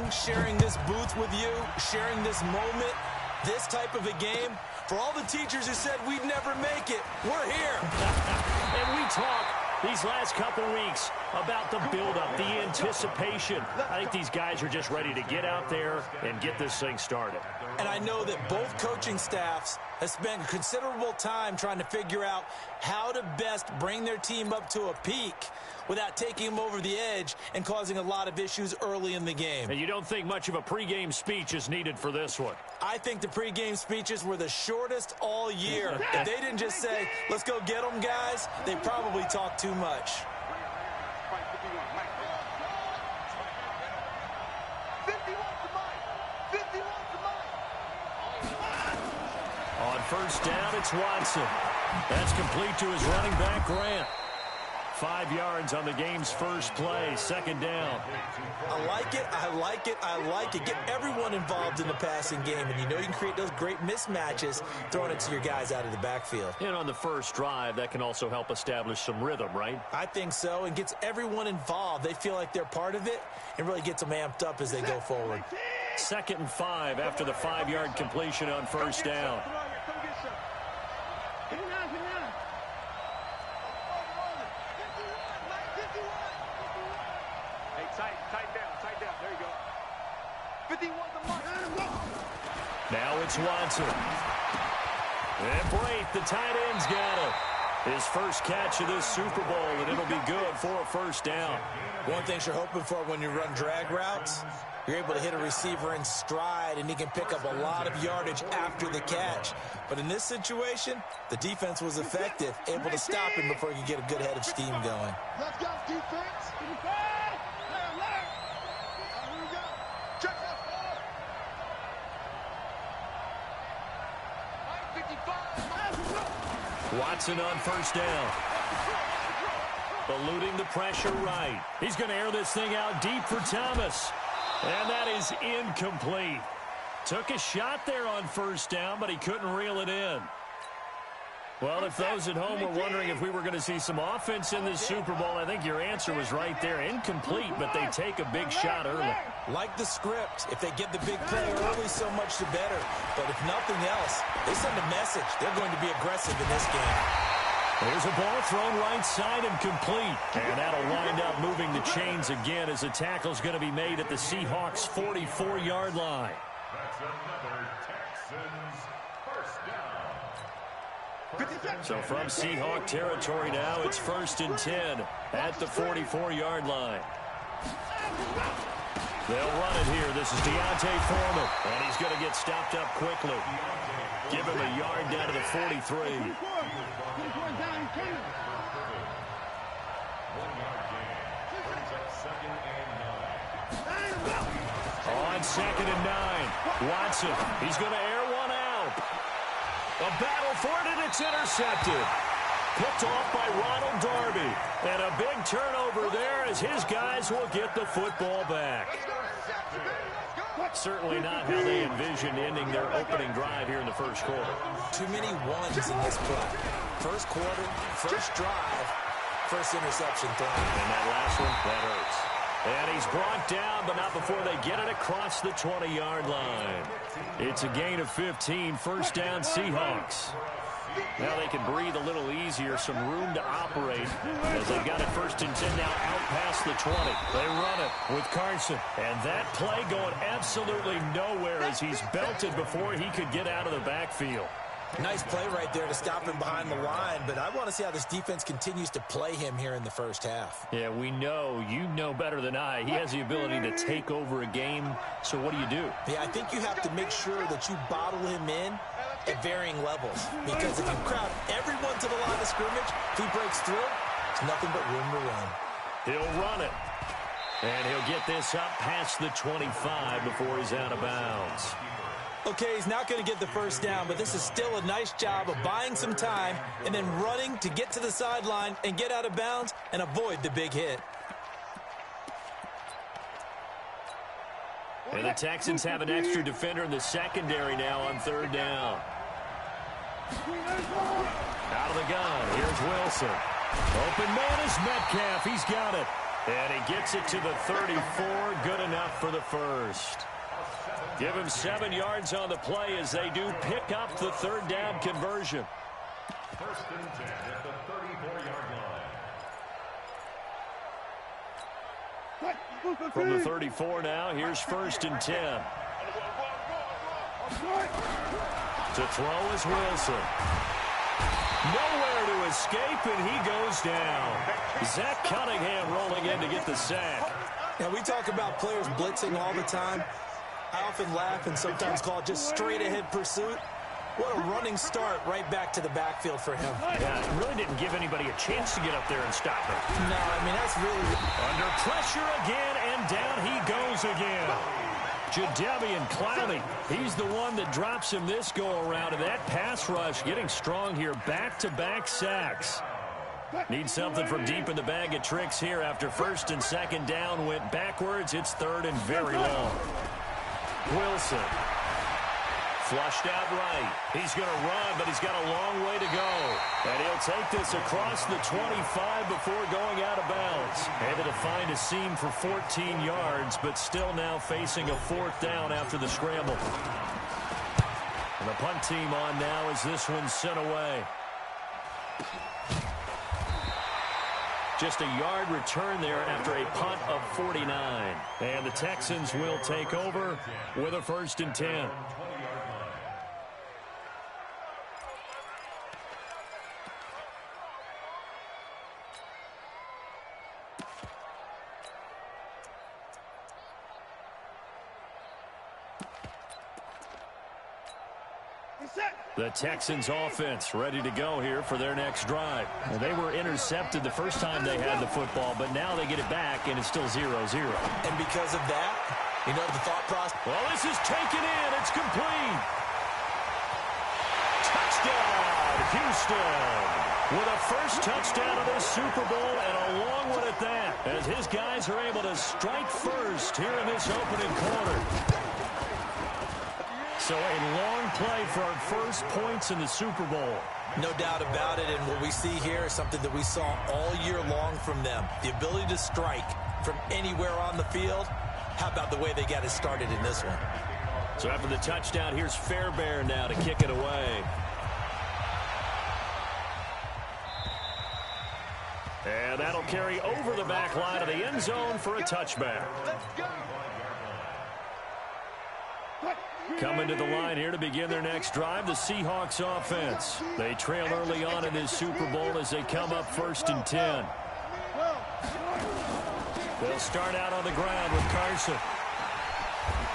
young, sharing this booth with you, sharing this moment, this type of a game. For all the teachers who said we'd never make it, we're here. And we talk these last couple weeks about the buildup, the anticipation. I think these guys are just ready to get out there and get this thing started. And I know that both coaching staffs have spent considerable time trying to figure out how to best bring their team up to a peak without taking them over the edge and causing a lot of issues early in the game. And you don't think much of a pregame speech is needed for this one? I think the pregame speeches were the shortest all year. If they didn't just say, let's go get them, guys, they probably talked too much. On first down, it's Watson. That's complete to his running back, Grant. 5 yards on the game's first play, second down. I like it, I like it, I like it. Get everyone involved in the passing game, and you know you can create those great mismatches throwing it to your guys out of the backfield. And on the first drive, that can also help establish some rhythm, right? I think so, and gets everyone involved. They feel like they're part of it, and really gets them amped up as they go forward. 2nd and 5 after the 5-yard completion on first down. Now it's Watson. And Braith, the tight end's got it. His first catch of this Super Bowl, and it'll be good for a first down. One thing you're hoping for when you run drag routes, you're able to hit a receiver in stride, and he can pick up a lot of yardage after the catch. But in this situation, the defense was effective, able to stop him before he could get a good head of steam going. Let's go, defense. Watson on first down. Eluding the pressure right. He's going to air this thing out deep for Thomas. And that is incomplete. Took a shot there on first down, but he couldn't reel it in. Well, if those at home were wondering if we were going to see some offense in this Super Bowl, I think your answer was right there. Incomplete, but they take a big shot early. Like the script. If they get the big play early, so much the better. But if nothing else, they send a message. They're going to be aggressive in this game. There's a ball thrown right side and complete. And that'll wind up moving the chains again as the tackle's going to be made at the Seahawks' 44-yard line. That's another Texans first down. So from Seahawk territory now, it's 1st and 10 at the 44-yard line. They'll run it here. This is Deontay Foreman, and he's going to get stopped up quickly. Give him a yard down to the 43. On 2nd and 9, Watson, he's going to air one out. A battle for it, and it's intercepted. Picked off by Ronald Darby. And a big turnover there as his guys will get the football back. Certainly not how they envisioned ending their opening drive here in the first quarter. Too many ones in this play. First quarter, first drive, first interception thrown. And that last one, that hurts. And he's brought down, but not before they get it across the 20-yard line. It's a gain of 15, first down Seahawks. Now they can breathe a little easier, some room to operate as they've got it 1st and 10 now out past the 20. They run it with Carson. And that play going absolutely nowhere as he's belted before he could get out of the backfield. Nice play right there to stop him behind the line, but I want to see how this defense continues to play him here in the first half. Yeah, we know, you know better than I, he has the ability to take over a game, so what do you do? Yeah, I think you have to make sure that you bottle him in at varying levels, because if you crowd everyone to the line of scrimmage, if he breaks through, there's nothing but room to run. He'll run it, and he'll get this up past the 25 before he's out of bounds. Okay, he's not going to get the first down, but this is still a nice job of buying some time and then running to get to the sideline and get out of bounds and avoid the big hit. And the Texans have an extra defender in the secondary now on 3rd down. Out of the gun, here's Wilson. Open man is Metcalf, he's got it. And he gets it to the 34. Good enough for the first. Give him 7 yards on the play as they do pick up the third down conversion. First and 10 at the 34-yard line. From the 34 now, here's first and 10. To throw is Wilson. Nowhere to escape, and he goes down. Zach Cunningham rolling in to get the sack. Now, we talk about players blitzing all the time. I often laugh and sometimes call it just straight-ahead pursuit. What a running start right back to the backfield for him. Yeah, it really didn't give anybody a chance to get up there and stop it. No, I mean, that's really... Under pressure again, and down he goes again. Jadeveon Clowney, he's the one that drops him this go-around, and that pass rush getting strong here, back-to-back sacks. Need something from deep in the bag of tricks here after first and second down went backwards. It's third and very long. Wilson. Flushed out right. He's going to run, but he's got a long way to go. And he'll take this across the 25 before going out of bounds. Able to find a seam for 14 yards, but still now facing a fourth down after the scramble. And the punt team on now as this one's sent away. Just a yard return there after a punt of 49. And the Texans will take over with a first and 10. The Texans offense ready to go here for their next drive. Well, they were intercepted the first time they had the football, but now they get it back, and it's still 0-0. And because of that, you know, the thought process... Well, this is taken in. It's complete. Touchdown, Houston. With a first touchdown of this Super Bowl, and a long one at that, as his guys are able to strike first here in this opening quarter. So a long play for our first points in the Super Bowl. No doubt about it, and what we see here is something that we saw all year long from them. The ability to strike from anywhere on the field. How about the way they got it started in this one? So after the touchdown, here's Fairbairn now to kick it away. And that'll carry over the back line of the end zone for a touchback. Coming to the line here to begin their next drive, the Seahawks offense. They trail early on in this Super Bowl as they come up first and 10. They'll start out on the ground with Carson.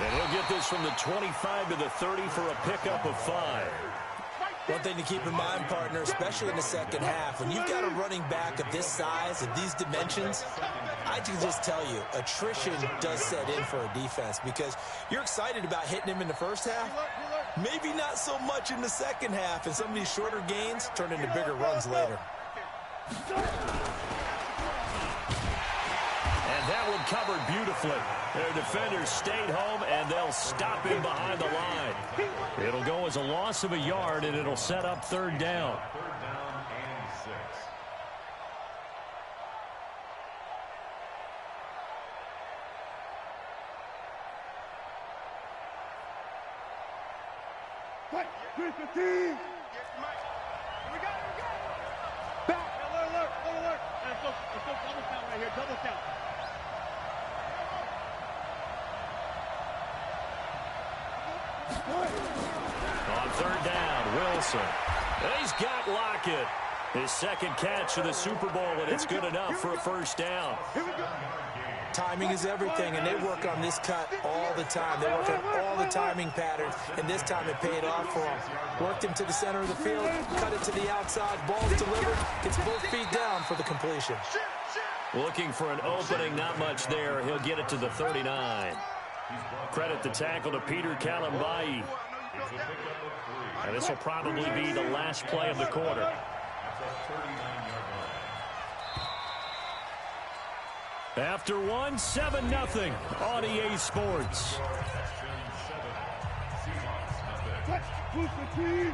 And he'll get this from the 25 to the 30 for a pickup of 5. One thing to keep in mind, partner, especially in the second half, when you've got a running back of this size and these dimensions, I can just tell you, attrition does set in for a defense because you're excited about hitting him in the first half, maybe not so much in the second half, and some of these shorter gains turn into bigger runs later. And that one covered beautifully. Their defenders stayed home, and they'll stop him behind the line. It'll go as a loss of a yard, and it'll set up third down. Third down and 6. Back, alert. Let's go double count right here, double count. On third down, Wilson. And he's got Lockett. His second catch of the Super Bowl, and it's good enough for a first down. Timing is everything, and they work on this cut all the time. They work on all the timing patterns, and this time it paid off for them. Worked him to the center of the field, cut it to the outside, ball's delivered, gets both feet down for the completion. Looking for an opening, not much there. He'll get it to the 39. Credit the tackle to Peter Kalambayi. And this will probably be the last play of the quarter. After one, 7-0 on EA Sports. Check three.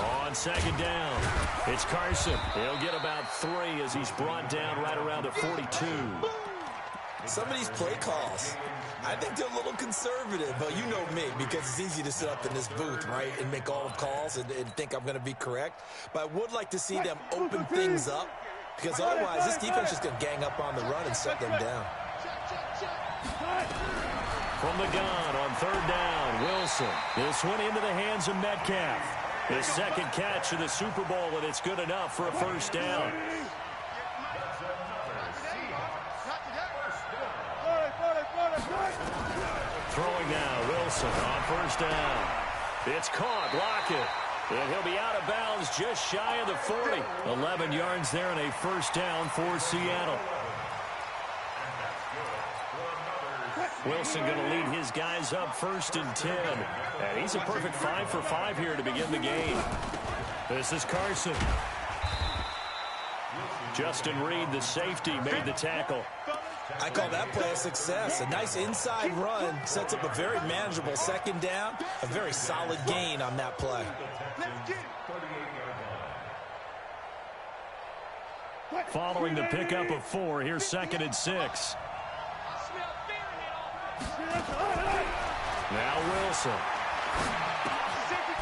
On second down, it's Carson. He'll get about 3 as he's brought down right around the 42. Some of these play calls, I think they're a little conservative, but you know me, because it's easy to sit up in this booth, right, and make all the calls and think I'm going to be correct. But I would like to see them open things up, because otherwise this defense is going to gang up on the run and shut them down. From the gun on third down, Wilson. This one into the hands of Metcalf. His second catch of the Super Bowl, and it's good enough for a first down. Throwing now, Wilson on first down. It's caught, Lockett. And he'll be out of bounds just shy of the 40. 11 yards there and a first down for Seattle. Wilson going to lead his guys up 1st and 10. And he's a perfect 5 for 5 here to begin the game. This is Carson. Justin Reed, the safety, made the tackle. I call that play a success. A nice inside run sets up a very manageable second down. A very solid gain on that play. Following the pickup of 4, here's 2nd and 6. Now Wilson.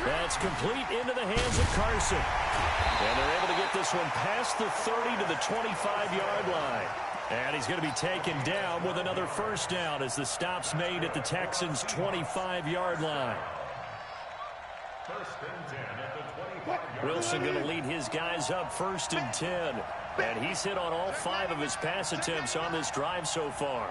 That's complete into the hands of Carson. And they're able to get this one past the 30 to the 25-yard line. And he's going to be taken down with another first down as the stop's made at the Texans' 25-yard line. Wilson going to lead his guys up 1st and 10. And he's hit on all 5 of his pass attempts on this drive so far.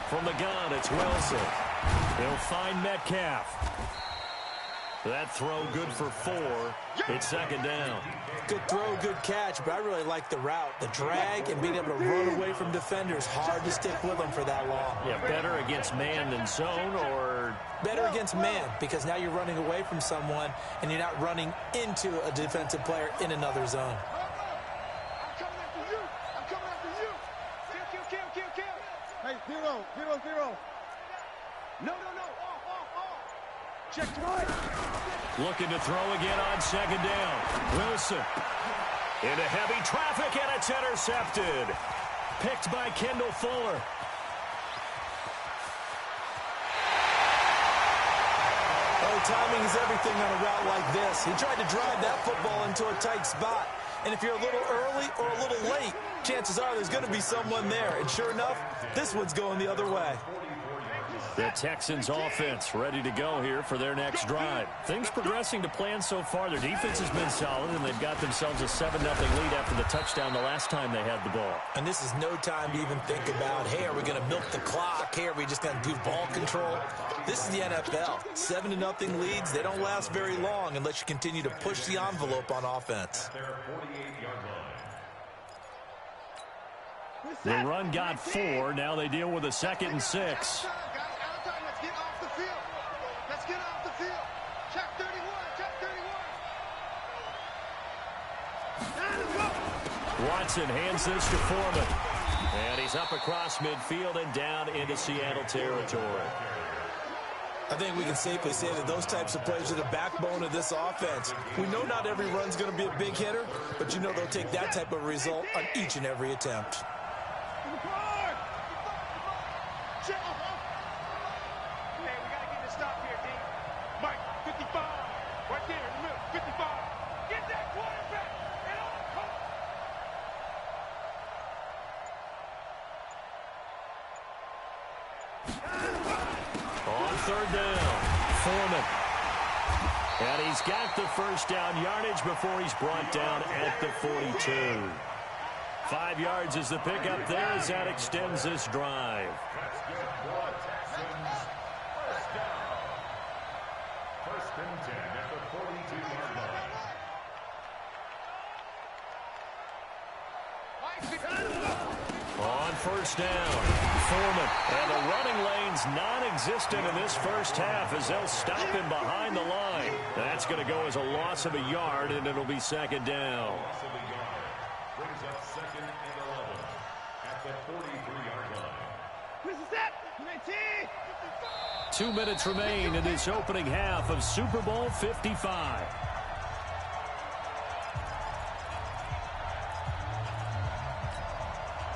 From the gun, it's Wilson. He'll find Metcalf. That throw good for 4. It's 2nd down. Good throw, good catch, but I really like the route. The drag and being able to run away from defenders. Hard to stick with them for that long. Yeah, better against man than zone, or? Better against man, because now you're running away from someone and you're not running into a defensive player in another zone. Hey, zero. No. Check right. Looking to throw again on 2nd down. Wilson. Into heavy traffic, and it's intercepted. Picked by Kendall Fuller. Oh, timing is everything on a route like this. He tried to drive that football into a tight spot. And if you're a little early or a little late, chances are there's going to be someone there. And sure enough, this one's going the other way. The Texans offense ready to go here for their next drive. Things progressing to plan so far. Their defense has been solid, and they've got themselves a 7-0 lead after the touchdown the last time they had the ball. And this is no time to even think about, hey, are we going to milk the clock? Hey, are we just going to do ball control? This is the NFL. 7-0 leads, they don't last very long unless you continue to push the envelope on offense. The run got 4. Now they deal with a 2nd and 6. Watson hands this to Foreman. And he's up across midfield and down into Seattle territory. I think we can safely say that those types of plays are the backbone of this offense. We know not every run's going to be a big hitter, but you know they'll take that type of result on each and every attempt. Third down, Foreman. And he's got the first down yardage before he's brought down at the 42. 5 yards is the pickup there as that extends this drive. First and 10 at the 42-yard line. On first down, Foreman. And the running lane's non-existent in this first half as they'll stop him behind the line. That's going to go as a loss of a yard, and it'll be second down. Loss of a yard. Brings up second and 11 at the 43-yard line. This is it. 19. 2 minutes remain in this opening half of Super Bowl 55.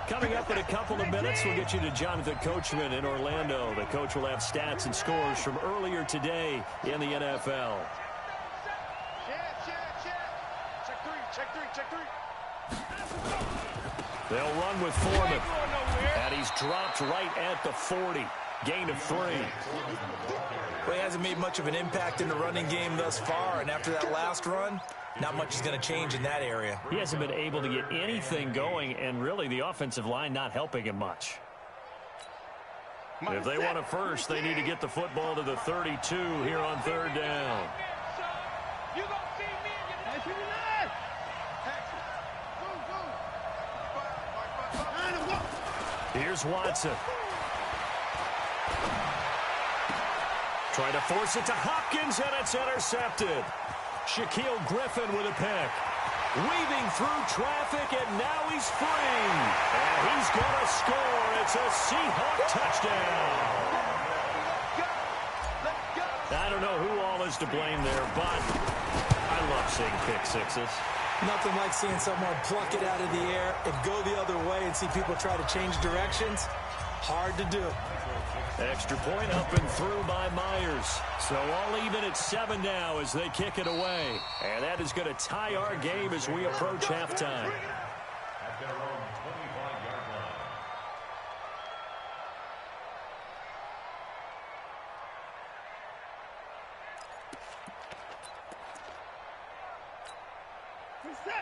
Coming up in a couple of minutes, we'll get you to Jonathan Coachman in Orlando. The coach will have stats and scores from earlier today in the NFL. Check three. They'll run with Foreman. And he's dropped right at the 40. Gain of 3. Well, he hasn't made much of an impact in the running game thus far, and after that last run, not much is going to change in that area. He hasn't been able to get anything going, and really the offensive line not helping him much. If they want a first, they need to get the football to the 32 here on third down. You gonna see me and your Here's Watson. Trying to force it to Hopkins, and it's intercepted. Shaquille Griffin with a pick. Weaving through traffic, and now he's free. And he's going to score. It's a Seahawk touchdown. I don't know who all is to blame there, but I love seeing pick sixes. Nothing like seeing someone pluck it out of the air and go the other way and see people try to change directions. Hard to do. Extra point up and through by Myers. So all even at 7 now as they kick it away. And that is going to tie our game as we approach halftime. At their own 25-yard line.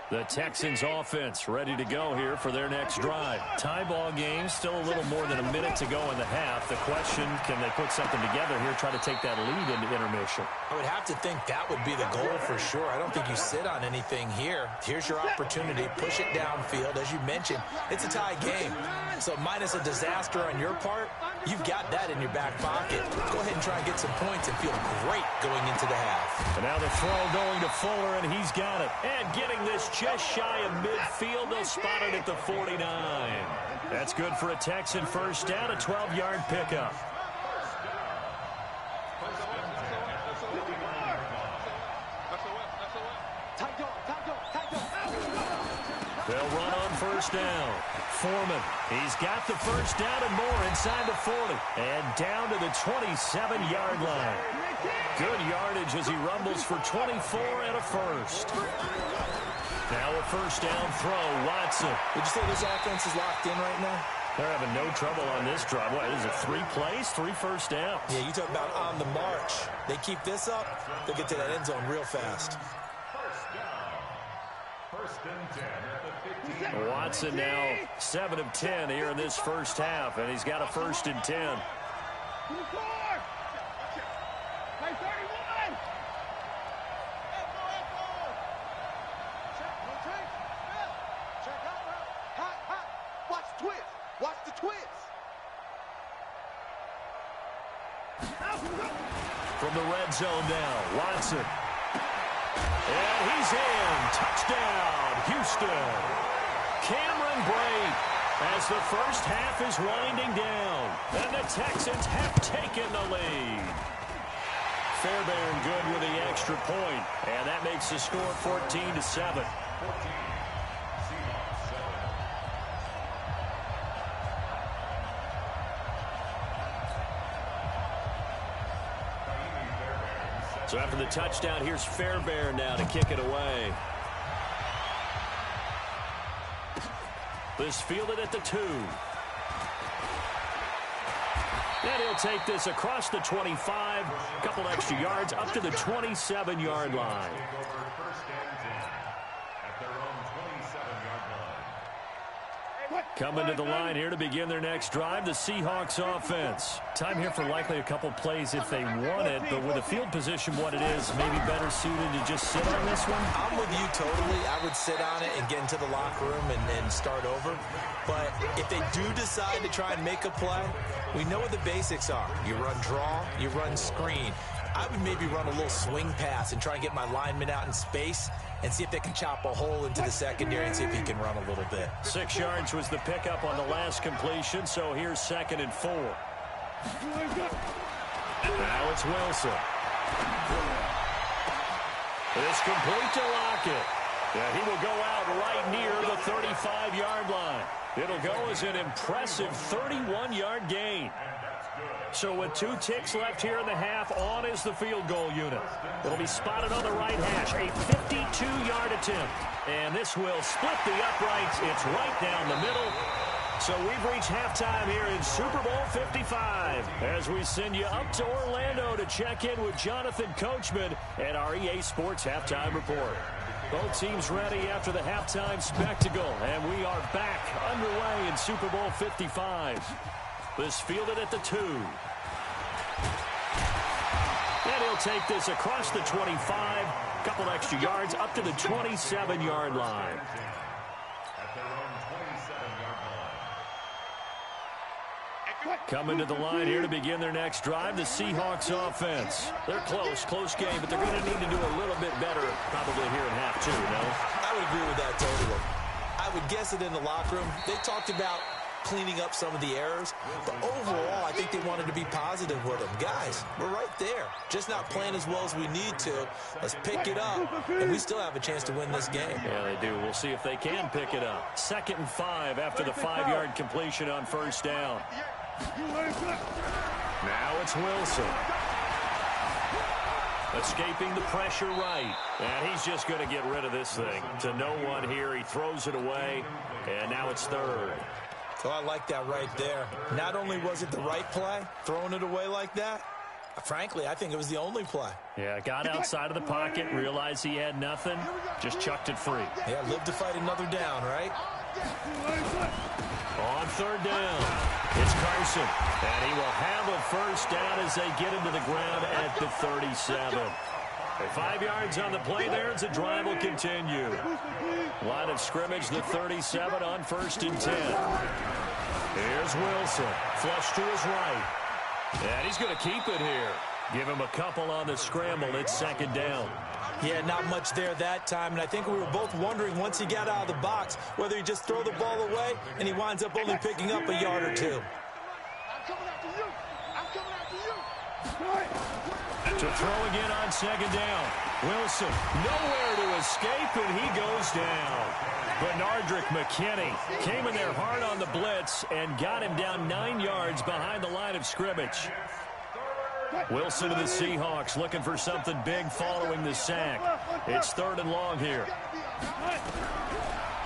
The Texans offense ready to go here for their next drive. Tie ball game, still a little more than a minute to go in the half. The question, can they put something together here, try to take that lead into intermission? I would have to think that would be the goal for sure. I don't think you sit on anything here. Here's your opportunity. Push it downfield. As you mentioned, it's a tie game. So minus a disaster on your part, you've got that in your back pocket. Go ahead and try and get some points and feel great going into the half. And now the throw going to Fuller, and he's got it. And getting this just shy of midfield. They'll spot it at the 49. That's good for a Texan first down, a 12-yard pickup. They'll run on first down. Foreman, he's got the first down and more inside the 40. And down to the 27-yard line. Good yardage as he rumbles for 24 and a first. Now a first down throw, Watson. Would you say this offense is locked in right now? They're having no trouble on this drive. What, is it 3 plays, 3 first downs? Yeah, you talk about on the march. They keep this up, they'll get to that end zone real fast. First and 10 at the 15. Watson now 7 of 10 here in this first half, and he's got a first and 10. From the red zone now, Watson. And he's in. Touchdown, Houston. Cameron Brate as the first half is winding down. And the Texans have taken the lead. Fairbairn good with the extra point. And that makes the score 14-7. So after the touchdown, here's Fairbairn now to kick it away. This fielded at the 2. And he'll take this across the 25, a couple extra yards, up to the 27-yard line. First and 10 at their own 27-yard line. Coming to the line here to begin their next drive, the Seahawks offense. Time here for likely a couple plays if they want it, but with the field position what it is, maybe better suited to just sit on this one? I'm with you totally. I would sit on it and get into the locker room and start over. But if they do decide to try and make a play, we know what the basics are. You run draw, you run screen. I would maybe run a little swing pass and try and get my lineman out in space and see if they can chop a hole into the secondary and see if he can run a little bit. 6 yards was the pickup on the last completion, so here's 2nd and 4. Now it's Wilson. It's complete to Lockett. Yeah, he will go out right near the 35-yard line. It'll go as an impressive 31-yard gain. So with 2 ticks left here in the half, on is the field goal unit. It'll be spotted on the right hash, a 52-yard attempt. And this will split the uprights. It's right down the middle. So we've reached halftime here in Super Bowl 55 as we send you up to Orlando to check in with Jonathan Coachman at our EA Sports Halftime Report. Both teams ready after the halftime spectacle, and we are back underway in Super Bowl 55. This fielded at the 2. And he'll take this across the 25. Couple extra yards up to the 27-yard line. Coming to the line here to begin their next drive, the Seahawks offense. They're close game, but they're going to need to do a little bit better probably here in half 2, no? I would agree with that totally. I would guess it in the locker room. They talked about cleaning up some of the errors, but overall I think they wanted to be positive with them. Guys, we're right there, just not playing as well as we need to. Let's pick it up, and we still have a chance to win this game. Yeah, they do. We'll see if they can pick it up. 2nd and 5 after the 5-yard completion on 1st down. Now it's Wilson. Escaping the pressure right. And he's just going to get rid of this thing. To no one here. He throws it away. And now it's 3rd. So I like that right there. Not only was it the right play, throwing it away like that, frankly, I think it was the only play. Yeah, got outside of the pocket, realized he had nothing, just chucked it free. Yeah, live to fight another down, right? On 3rd down, it's Carson. And he will have a 1st down as they get into the ground at the 37. 5 yards on the play there as the drive will continue. Line of scrimmage, the 37 on 1st and 10. Here's Wilson, flush to his right. And he's going to keep it here. Give him a couple on the scramble. It's 2nd down. Yeah, not much there that time, and I think we were both wondering once he got out of the box whether he just throw the ball away and he winds up only picking up a yard or 2. I'm coming after you. I'm coming after you. To throw again on 2nd down. Wilson nowhere to escape, and he goes down. Bernardrick McKinney came in there hard on the blitz and got him down 9 yards behind the line of scrimmage. Wilson to the Seahawks looking for something big following the sack. It's 3rd and long here.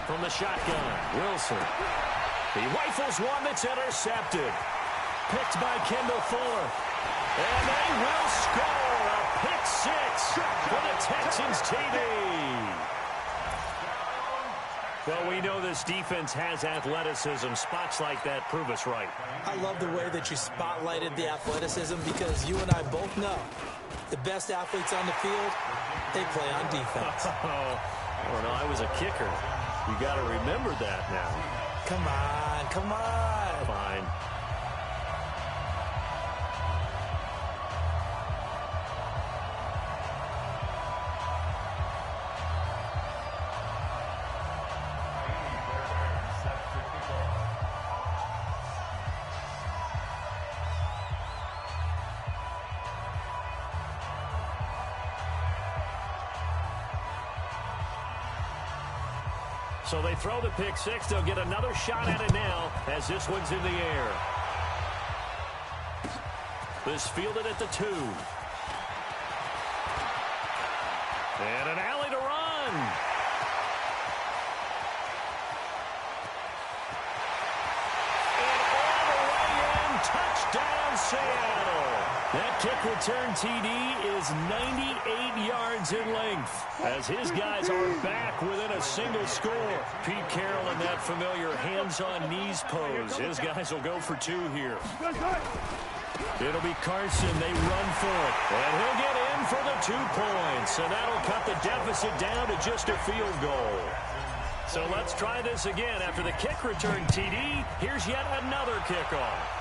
From the shotgun, Wilson. He rifles one that's intercepted. Picked by Kendall Fuller. And they will score a pick 6 for the Texans TD. Well, we know this defense has athleticism. Spots like that prove us right. I love the way that you spotlighted the athleticism because you and I both know the best athletes on the field, they play on defense. I don't know. I was a kicker. You got to remember that now. Come on, come on. Fine. So they throw the pick 6. They'll get another shot at it now as this one's in the air. This fielded at the 2. And an alley to run. And all the way in. Touchdown, Seattle. That kick return TD is 98 yards in length as his guys are back within a single score. Pete Carroll in that familiar hands-on-knees pose. His guys will go for 2 here. It'll be Carson. They run for it. And he'll get in for the 2 points. And that'll cut the deficit down to just a field goal. So let's try this again. After the kick return TD, here's yet another kickoff.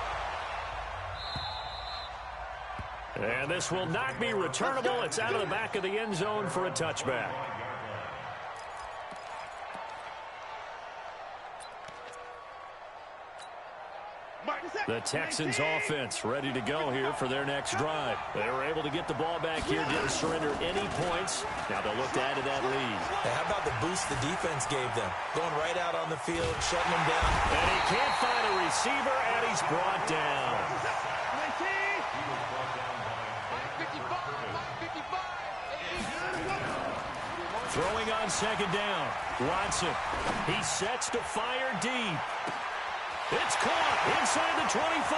And this will not be returnable. It's out of the back of the end zone for a touchback. The Texans offense ready to go here for their next drive. They were able to get the ball back here, didn't surrender any points. Now they'll look to add to that lead. Hey, how about the boost the defense gave them? Going right out on the field, shutting them down. And he can't find a receiver, and he's brought down. Throwing on second down. Watson. He sets to fire deep. It's caught inside the 25.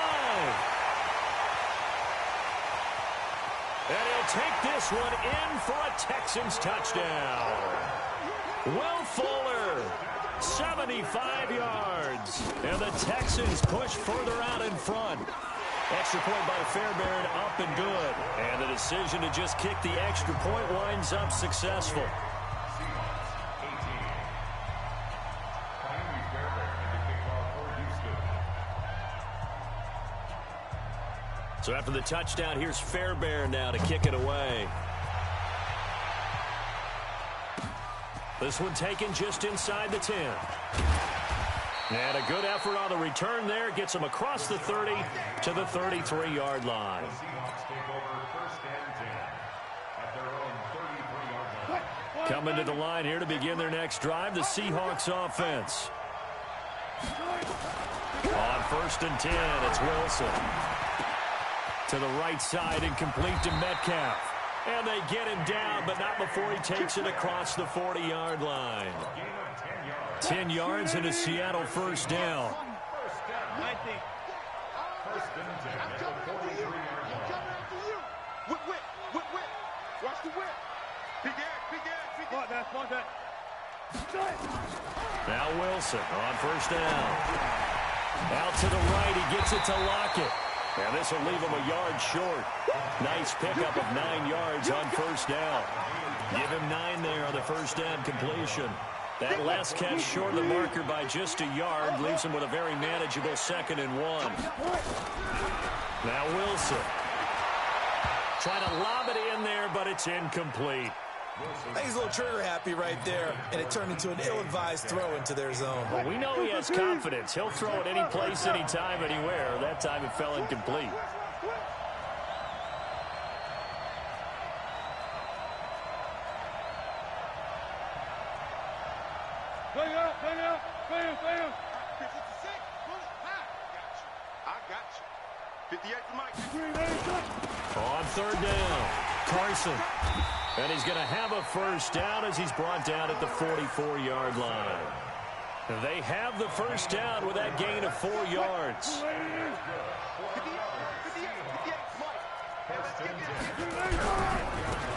And he'll take this one in for a Texans touchdown. Will Fuller, 75 yards. And the Texans push further out in front. Extra point by Fairbairn, up and good. And the decision to just kick the extra point winds up successful. So after the touchdown, here's Fairbairn now to kick it away. This one taken just inside the 10. And a good effort on the return there. Gets him across the 30 to the 33-yard line. Coming to the line here to begin their next drive, the Seahawks offense. On 1st and 10, it's Wilson. To the right side and complete to Metcalf. And they get him down, but not before he takes it across the 40-yard line. 10 yards and a Seattle first down. Watch the whip. Big ass. Now Wilson on 1st down. Out to the right, he gets it to Lockett. And this will leave him a yard short. Nice pickup of 9 yards on 1st down. Give him 9 there on the 1st down completion. That last catch short of the marker by just a yard leaves him with a very manageable 2nd and 1. Now Wilson. Trying to lob it in there, but it's incomplete. I think he's a little trigger happy right there, and it turned into an ill-advised throw into their zone. Well, we know he has confidence. He'll throw it any place, anytime, anywhere. That time it fell incomplete. Bang out. I got you. 58 to Mike. On 3rd down, Carson. And he's going to have a first down as he's brought down at the 44-yard line. They have the first down with that gain of 4 yards.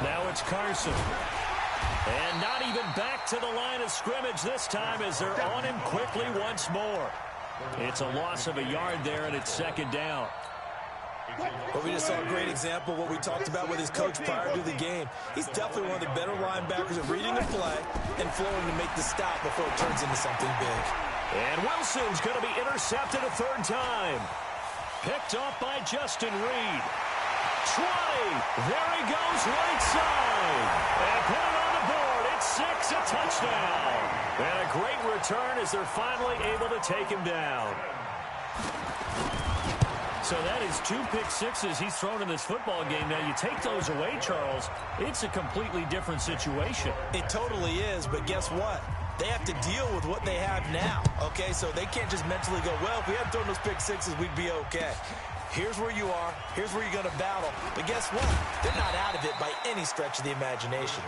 Now it's Carson. And not even back to the line of scrimmage this time as they're on him quickly once more. It's a loss of a yard there, and it's 2nd down. But we just saw a great example of what we talked about with his coach prior to the game. He's definitely one of the better linebackers at reading the play and flowing to make the stop before it turns into something big. And Wilson's going to be intercepted a 3rd time. Picked off by Justin Reed. 20. There he goes right side. And put it on the board. It's 6, a touchdown. And a great return as they're finally able to take him down. So that is 2 pick sixes he's thrown in this football game. Now, you take those away, Charles, it's a completely different situation. It totally is, but guess what? They have to deal with what they have now, okay? So they can't just mentally go, well, if we hadn't thrown those pick sixes, we'd be okay. Here's where you are. Here's where you're going to battle. But guess what? They're not out of it by any stretch of the imagination.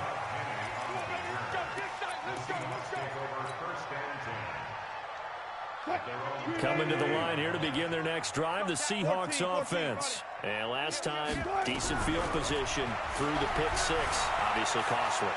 Coming to the line here to begin their next drive, the Seahawks offense. And last time, decent field position through the pick six. Obviously costly.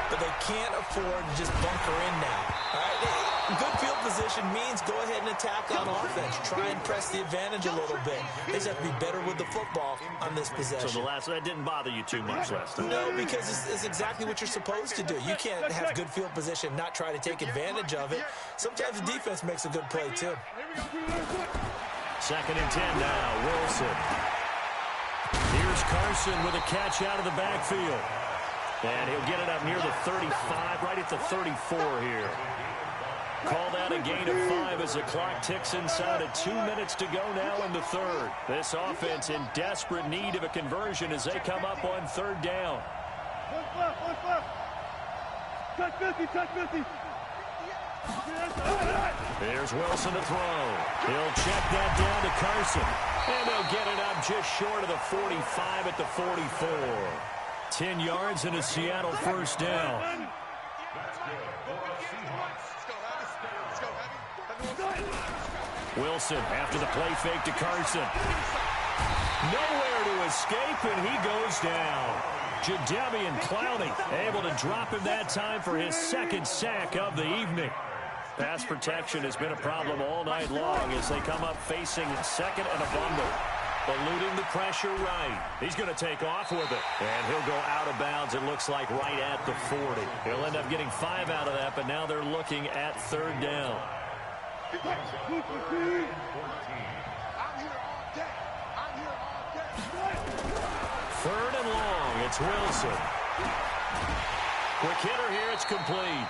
But they can't afford to just bunker in now. All right? Good field position means go ahead and attack on offense. Try and press the advantage a little bit. They just have to be better with the football on this possession. So that didn't bother you too much last time? No, because it's exactly what you're supposed to do. You can't have good field position, not try to take advantage of it. Sometimes the defense makes a good play, too. 2nd and 10 now, Wilson. Here's Carson with a catch out of the backfield. And he'll get it up near the 35, right at the 34 here. Called out a gain of 5 as the clock ticks inside of 2 minutes to go now in the third. This offense in desperate need of a conversion as they come up on 3rd down. What's left? Touch 50. There's Wilson to throw. He'll check that down to Carson. And they'll get it up just short of the 45 at the 44. 10 yards and a Seattle 1st down. Wilson after the play fake to Carson. Nowhere to escape, and he goes down. Jadeveon Clowney able to drop him that time for his 2nd sack of the evening. Pass protection has been a problem all night long as they come up facing 2nd and a bundle. Eluding the pressure right. He's going to take off with it. And he'll go out of bounds, it looks like, right at the 40. He'll end up getting 5 out of that, but now they're looking at 3rd down. 3rd and long, it's Wilson. Quick hitter here, it's complete.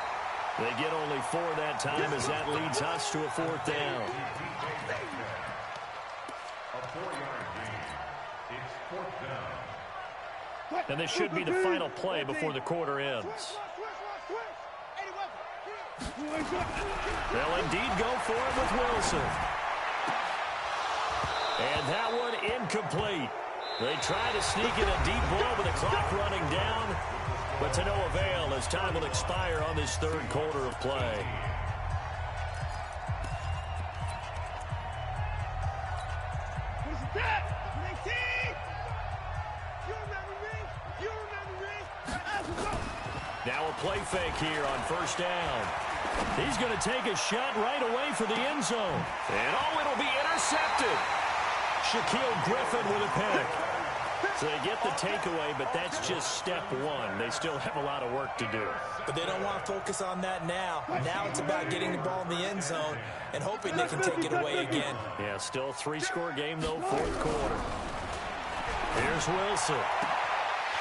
They get only 4 that time as that leads us to a 4th down. And this should be the final play before the quarter ends. They'll indeed go for it with Wilson. And that one incomplete. They try to sneak in a deep ball with the clock running down, but to no avail as time will expire on this 3rd quarter of play. Now a play fake here on 1st down. He's going to take a shot right away for the end zone. And it'll be intercepted. Shaquille Griffin with a pick. So they get the takeaway, but that's just step 1. They still have a lot of work to do. But they don't want to focus on that now. Now it's about getting the ball in the end zone and hoping they can take it away again. Yeah, still a 3-score game, though, 4th quarter. Here's Wilson.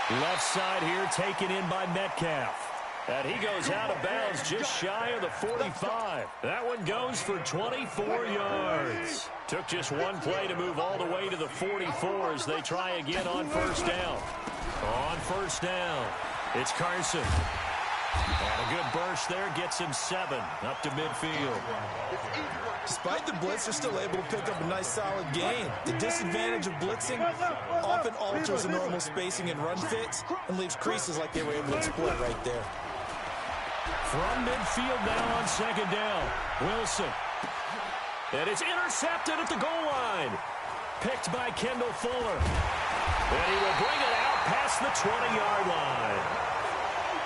Left side here taken in by Metcalf. And he goes out of bounds just shy of the 45. That one goes for 24 yards. Took just one play to move all the way to the 44 as they try again on 1st down. On 1st down, it's Carson. And a good burst there gets him 7 up to midfield. Despite the blitz, they're still able to pick up a nice, solid gain. The disadvantage of blitzing often alters the normal spacing and run fits and leaves creases like they were able to exploit right there. From midfield now on 2nd down, Wilson. And it's intercepted at the goal line. Picked by Kendall Fuller. And he will bring it out past the 20-yard line.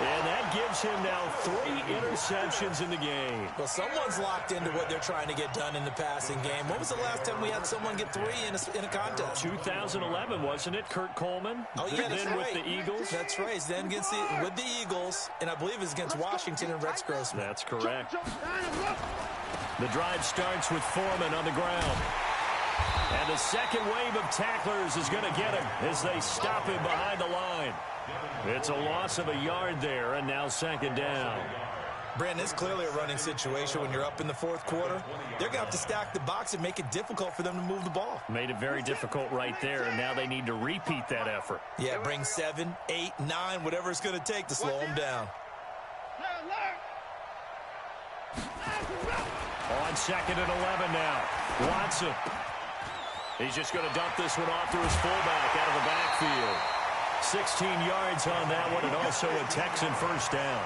And that gives him now 3 interceptions in the game. Well, someone's locked into what they're trying to get done in the passing game. When was the last time we had someone get 3 in a contest? 2011, wasn't it? Kurt Coleman? Oh, yeah, that's then right. With the Eagles? That's right. Then with the Eagles, and I believe it's against Washington and Rex Grossman. That's correct. The drive starts with Foreman on the ground. And the second wave of tacklers is going to get him as they stop him behind the line. It's a loss of a yard there, and now 2nd down. Brandon, it's clearly a running situation when you're up in the 4th quarter. They're going to have to stack the box and make it difficult for them to move the ball. Made it very difficult right there, and now they need to repeat that effort. Yeah, bring 7, 8, 9, whatever it's going to take to slow them down. On 2nd and 11 now, Watson. He's just going to dump this one off to his fullback out of the backfield. 16 yards on that one, and also a Texan 1st down.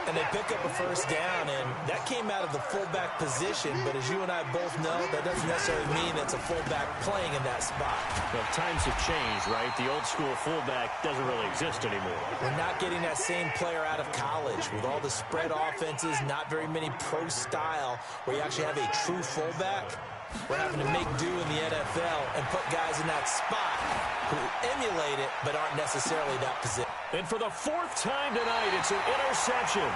And they pick up a first down, and that came out of the fullback position. But as you and I both know, that doesn't necessarily mean it's a fullback playing in that spot. Well, times have changed, right? The old school fullback doesn't really exist anymore. We're not getting that same player out of college with all the spread offenses, not very many pro style where you actually have a true fullback. We're having to make do in the NFL and put guys in that spot who emulate it but aren't necessarily that position. And for the fourth time tonight, it's an interception.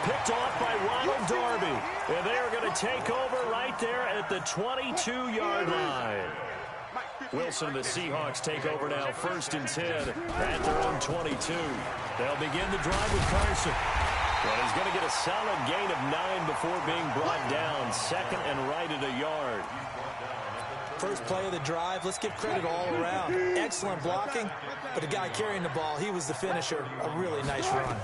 Picked off by Ronald Darby. And they are going to take over right there at the 22-yard line. Wilson and the Seahawks take over now, 1st and 10 at their own 22. They'll begin the drive with Carson. Well, he's going to get a solid gain of 9 before being brought down. 2nd and right at a yard. First play of the drive, let's give credit all around. Excellent blocking, but the guy carrying the ball, he was the finisher. A really nice run.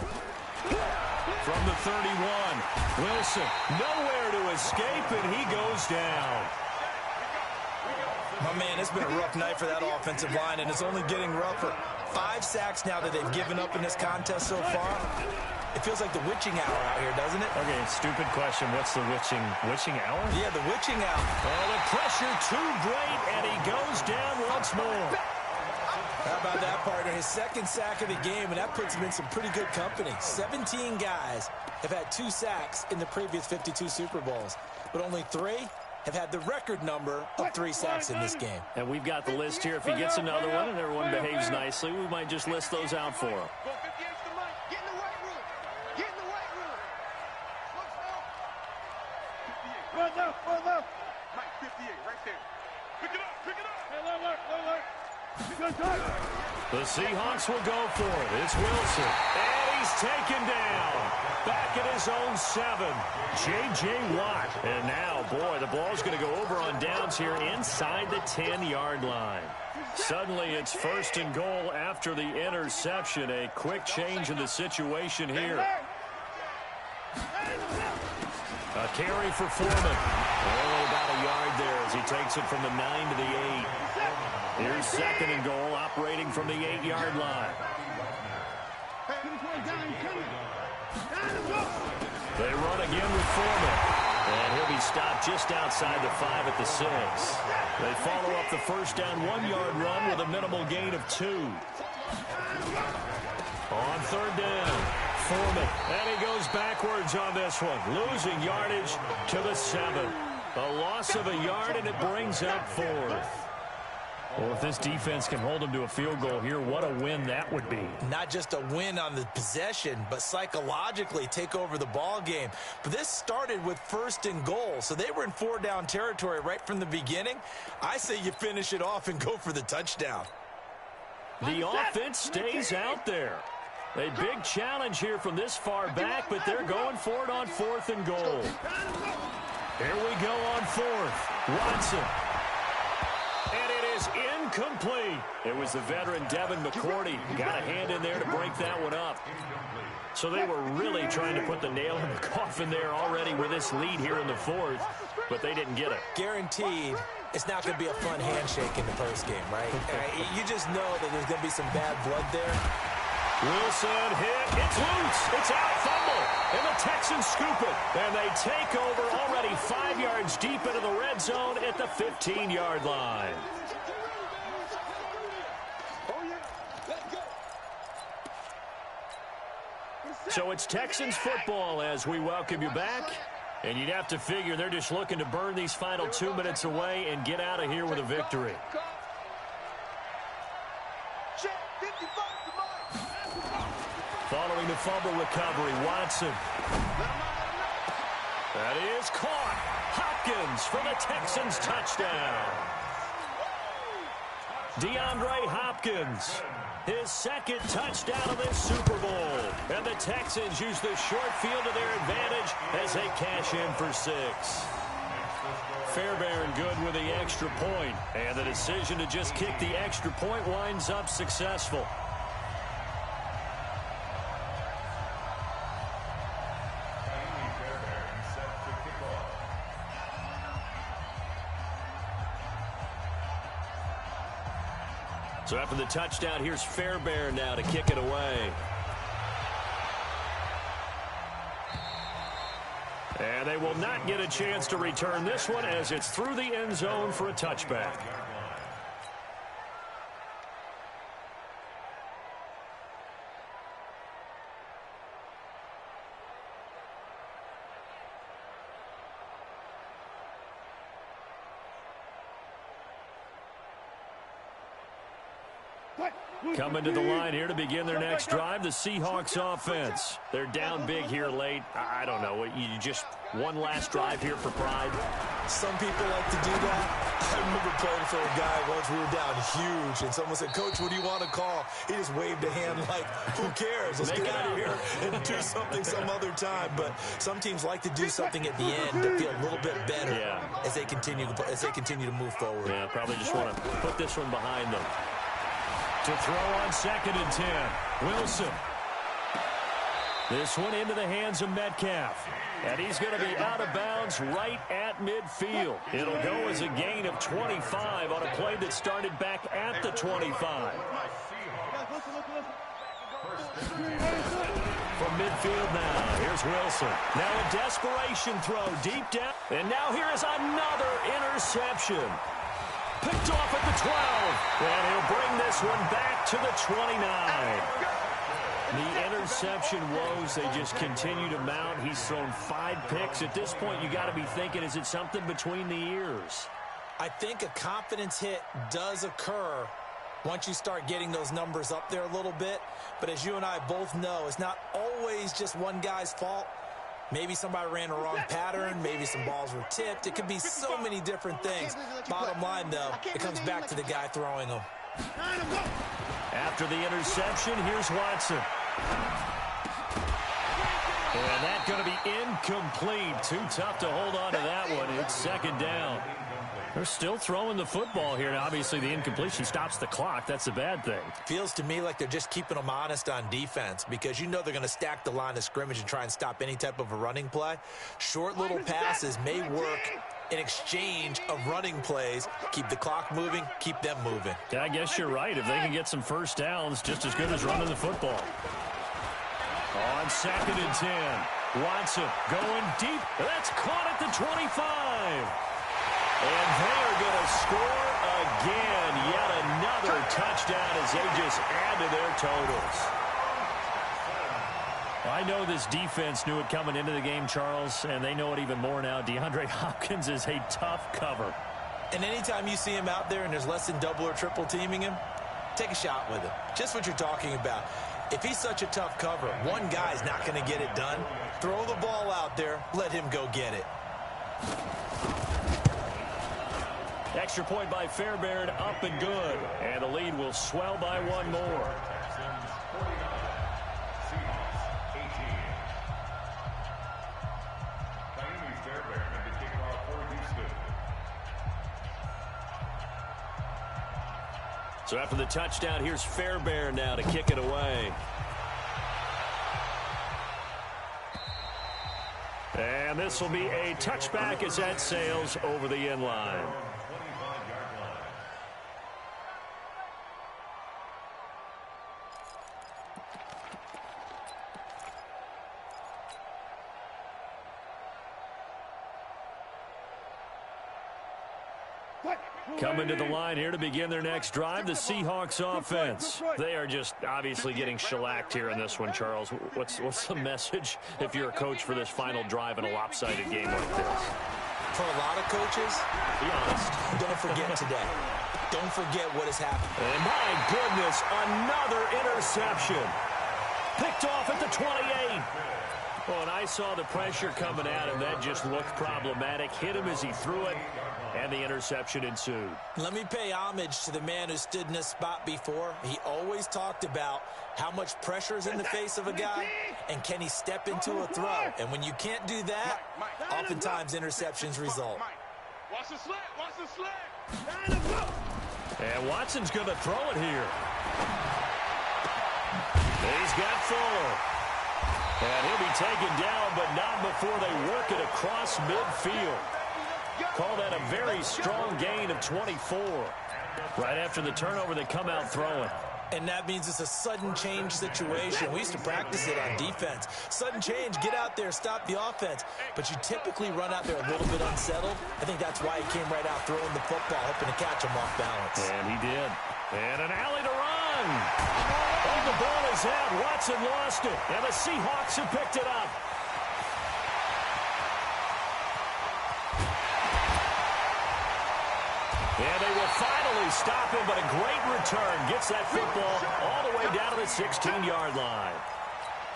From the 31, Wilson nowhere to escape, and he goes down. My man, it's been a rough night for that offensive line, and it's only getting rougher. 5 sacks now that they've given up in this contest so far. It feels like the witching hour out here, doesn't it? Okay, stupid question. What's the witching hour? Yeah, the witching hour. Oh, the pressure too great, and he goes down once more. How about that, partner? His 2nd sack of the game, and that puts him in some pretty good company. 17 guys have had 2 sacks in the previous 52 Super Bowls, but only 3 have had the record number of 3 sacks in this game. And we've got the list here. If he gets another one and everyone behaves nicely, we might just list those out for him. Mike, 58, right there. Pick it up, pick it up. Hey, look. The Seahawks will go for it. It's Wilson. And he's taken down. Back at his own 7. J.J. Watt. And now, boy, the ball's going to go over on downs here inside the 10-yard line. Suddenly, it's 1st and goal after the interception. A quick change in the situation here. A carry for Foreman. Only about a yard there as he takes it from the 9 to the 8. Here's 2nd and goal, operating from the 8-yard line. They run again with Foreman. And he'll be stopped just outside the 5 at the 6. They follow up the first down 1-yard run with a minimal gain of 2. On 3rd down, Foreman. And he goes backwards on this one, losing yardage to the 7. A loss of a yard, and it brings up 4th. Well, if this defense can hold them to a field goal here, what a win that would be. Not just a win on the possession, but psychologically take over the ball game. But this started with 1st and goal, so they were in 4-down territory right from the beginning. I say you finish it off and go for the touchdown. The offense stays out there. A big challenge here from this far back, but they're going for it on 4th and goal. Here we go on 4th. Watson. And it is incomplete. It was the veteran Devin McCourty. Got a hand in there to break that one up. So they were really trying to put the nail in the coffin there already with this lead here in the 4th, but they didn't get it. Guaranteed it's not going to be a fun handshake in the postgame, right? You just know that there's going to be some bad blood there. Wilson hit. It's loose. It's out. Fumble. And the Texans scoop it. And they take over already 5 yards deep into the red zone at the 15-yard line. So it's Texans football as we welcome you back. And you'd have to figure they're just looking to burn these final 2 minutes away and get out of here with a victory. Following the fumble recovery, Watson. That is caught. Hopkins for the Texans touchdown. DeAndre Hopkins, his 2nd touchdown of this Super Bowl. And the Texans use the short field to their advantage as they cash in for 6. Fairbairn good with the extra point. And the decision to just kick the extra point winds up successful. So after the touchdown, here's Fairbairn now to kick it away. And they will not get a chance to return this one as it's through the end zone for a touchback. Coming to the line here to begin their next drive, the Seahawks offense. They're down big here late. I don't know. You just one last drive here for pride? Some people like to do that. I remember playing for a guy once. We were down huge, and someone said, "Coach, what do you want to call?" He just waved a hand like, "Who cares? Let's get out of here and do something some other time." But some teams like to do something at the end to feel a little bit better as they continue to move forward. Yeah, probably just want to put this one behind them. To throw on 2nd and 10. Wilson. This one into the hands of Metcalf. And he's going to be out of bounds right at midfield. It'll go as a gain of 25 on a play that started back at the 25. From midfield now, here's Wilson. Now a desperation throw deep down. And now here is another interception. Picked off at the 12. And he'll bring this one back to the 29. The interception woes, they just continue to mount. He's thrown 5 picks. At this point, you got to be thinking, is it something between the ears? I think a confidence hit does occur once you start getting those numbers up there a little bit. But as you and I both know, it's not always just one guy's fault. Maybe somebody ran a wrong pattern. Maybe some balls were tipped. It could be so many different things. Bottom line, though, it comes back to the guy throwing them. After the interception, here's Watson. And that's going to be incomplete. Too tough to hold on to that one. It's 2nd down. They're still throwing the football here. And obviously, the incompletion stops the clock. That's a bad thing. Feels to me like they're just keeping them honest on defense because you know they're going to stack the line of scrimmage and try and stop any type of a running play. Short little passes may work in exchange of running plays. Keep the clock moving, keep them moving. Yeah, I guess you're right. If they can get some first downs, just as good as running the football. On 2nd and 10, Watson going deep. That's caught at the 25. And they are going to score again. Yet another touchdown as they just add to their totals. I know this defense knew it coming into the game, Charles, and they know it even more now. DeAndre Hopkins is a tough cover. And anytime you see him out there and there's less than double or triple teaming him, take a shot with him. Just what you're talking about. If he's such a tough cover, one guy's not going to get it done. Throw the ball out there. Let him go get it. Extra point by Fairbairn, up and good. And the lead will swell by one more. So after the touchdown, here's Fairbairn now to kick it away. And this will be a touchback as that sails over the end line. Coming to the line here to begin their next drive, the Seahawks offense. They are just obviously getting shellacked here in this one, Charles. What's the message if you're a coach for this final drive in a lopsided game like this? For a lot of coaches, be honest, don't forget today. Don't forget what has happened. And my goodness, another interception. Picked off at the 28. Well, and I saw the pressure coming at him. That just looked problematic. Hit him as he threw it, and the interception ensued. Let me pay homage to the man who stood in this spot before. He always talked about how much pressure is in the face of a guy, and can he step into a throw. And when you can't do that, oftentimes interceptions result. Watch the slant, watch the slant. And Watson's going to throw it here. He's got Fuller. And he'll be taken down, but not before they work it across midfield. Call that a very strong gain of 24. Right after the turnover, they come out throwing. And that means it's a sudden change situation. We used to practice it on defense. Sudden change, get out there, stop the offense. But you typically run out there a little bit unsettled. I think that's why he came right out throwing the football, hoping to catch him off balance. And he did. And an alley to run. Oh, the ball is out. Watson lost it. And the Seahawks have picked it up. And they will finally stop him, but a great return. Gets that football all the way down to the 16-yard line.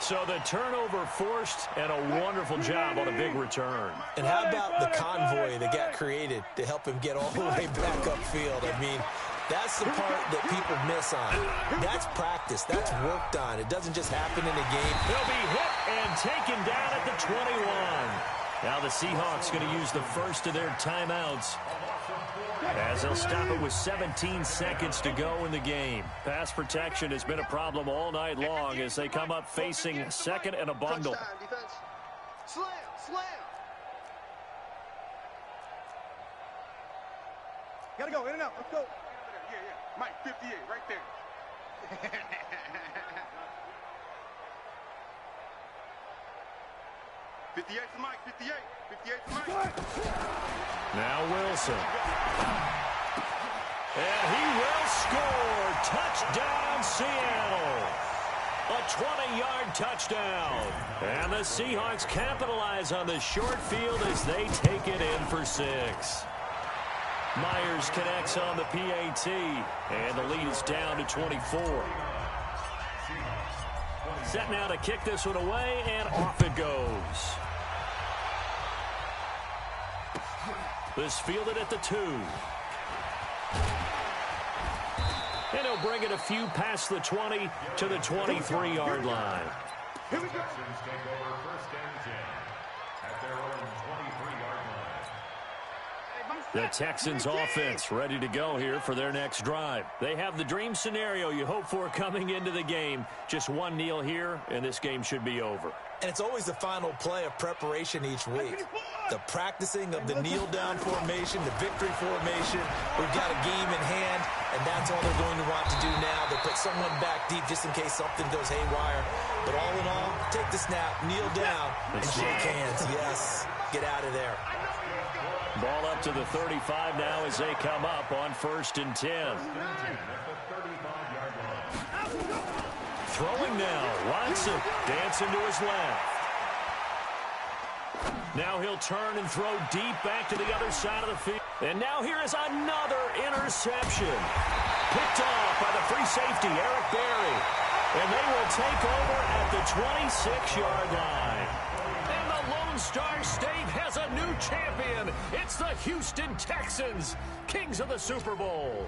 So the turnover forced, and a wonderful job on a big return. And how about the convoy that got created to help him get all the way back upfield? I mean, that's the part that people miss on. That's practice. That's worked on. It doesn't just happen in a game. He'll be hit and taken down at the 21. Now the Seahawks going to use the first of their timeouts, as they'll stop it with 17 seconds to go in the game. Pass protection has been a problem all night long as they come up facing second and a bundle. Slam, slam. Gotta go, in and out, let's go. Yeah. Mike, 58, right there. 58 for Mike, 58. 58 for Mike. Now Wilson. And he will score. Touchdown, Seattle. A 20-yard touchdown. And the Seahawks capitalize on the short field as they take it in for 6. Myers connects on the PAT. And the lead is down to 24. Set now to kick this one away, and off it goes. This fielded at the 2. And he'll bring it a few past the 20 to the 23-yard line. Here we go. Take over first and 10 at their own 23-yard line. The Texans offense ready to go here for their next drive. They have the dream scenario you hope for coming into the game. Just one kneel here, and this game should be over. And it's always the final play of preparation each week. The practicing of the kneel-down formation, the victory formation. We've got a game in hand, and that's all they're going to want to do now. They put someone back deep just in case something goes haywire. But all in all, take the snap, kneel down, and shake hands. Yes, get out of there. Ball up to the 35 now as they come up on 1st and 10. Throwing now, Watson dancing to his left. Now he'll turn and throw deep back to the other side of the field. And now here is another interception. Picked off by the free safety, Eric Berry. And they will take over at the 26-yard line. And the Lone Star State has a new champion. It's the Houston Texans, kings of the Super Bowl.